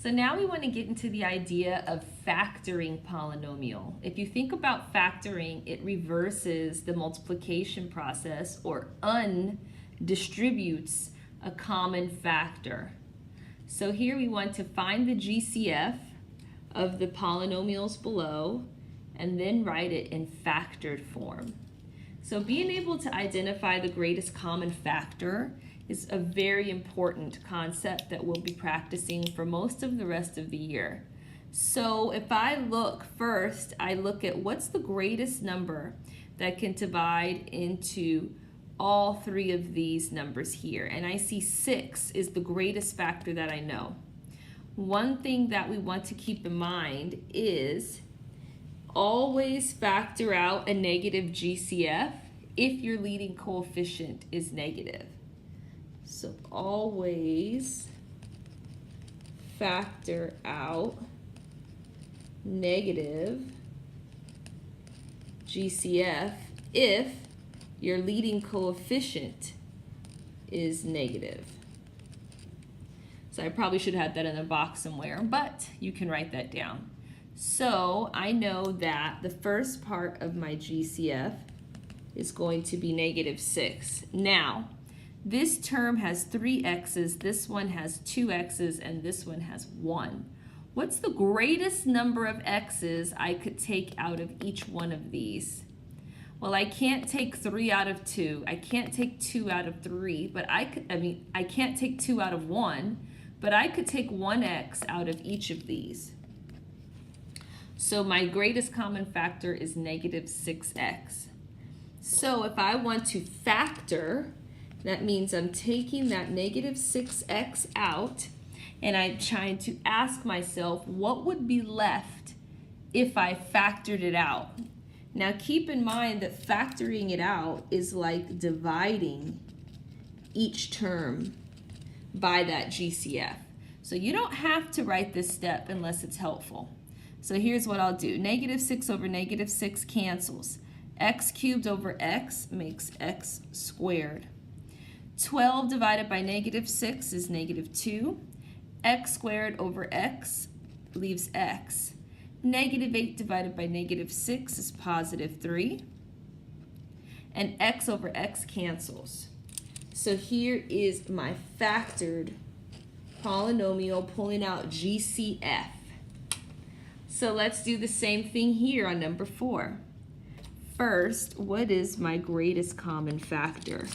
So now we want to get into the idea of factoring polynomial. If you think about factoring, it reverses the multiplication process or undistributes a common factor. So here we want to find the GCF of the polynomials below and then write it in factored form. So being able to identify the greatest common factor is a very important concept that we'll be practicing for most of the rest of the year. So if I look first, I look at what's the greatest number that can divide into all three of these numbers here. And I see 6 is the greatest factor that I know. One thing that we want to keep in mind is always factor out a negative GCF if your leading coefficient is negative. So always factor out negative GCF if your leading coefficient is negative. So I probably should have that in a box somewhere, but you can write that down. So I know that the first part of my GCF is going to be -6. Now, this term has 3 x's, this one has 2 x's, and this one has 1. What's the greatest number of x's I could take out of each one of these? Well, I can't take 3 out of 2. I can't take 2 out of 3, but I can't take 2 out of 1, but I could take 1x out of each of these. So my greatest common factor is -6x. So if I want to factor, that means I'm taking that -6x out and I'm trying to ask myself what would be left if I factored it out. Now keep in mind that factoring it out is like dividing each term by that GCF. So you don't have to write this step unless it's helpful. So here's what I'll do. -6 over -6 cancels. X cubed over x makes x squared. 12 divided by -6 is -2. X squared over x leaves x. -8 divided by -6 is +3. And x over x cancels. So here is my factored polynomial pulling out GCF. So let's do the same thing here on number 4. First, what is my greatest common factor?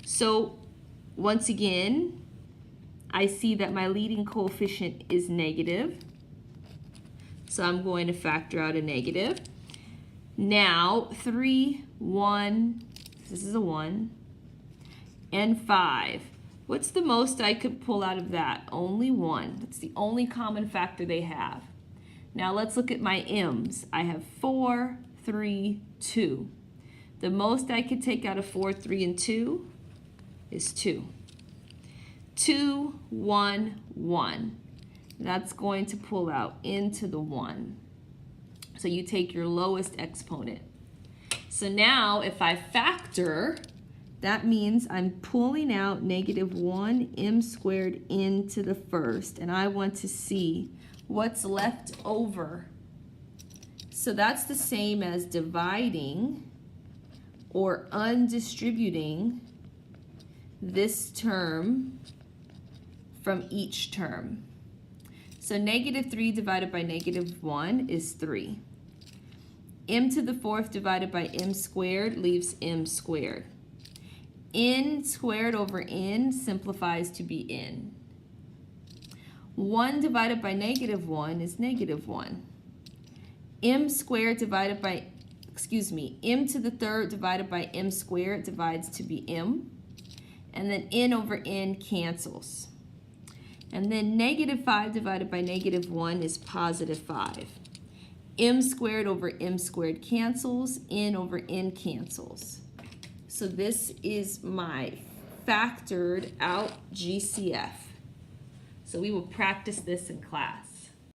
So once again, I see that my leading coefficient is negative. So I'm going to factor out a negative. Now 3, 1, this is a 1, and 5. What's the most I could pull out of that? Only 1. That's the only common factor they have. Now let's look at my m's. I have 4, 3, 2. The most I could take out of 4, 3, and 2 is 2. 2, 1, 1. That's going to pull out into the 1. So you take your lowest exponent. So now if I factor, that means I'm pulling out -1 m squared into the first, and I want to see what's left over. So that's the same as dividing or undistributing this term from each term. So -3 divided by -1 is 3. M to the 4th divided by m squared leaves m squared. N squared over n simplifies to be n. 1 divided by -1 is -1. M squared divided by, m to the 3rd divided by m squared divides to be m. And then n over n cancels. And then -5 divided by -1 is +5. M squared over m squared cancels, n over n cancels. So this is my factored out GCF. So we will practice this in class.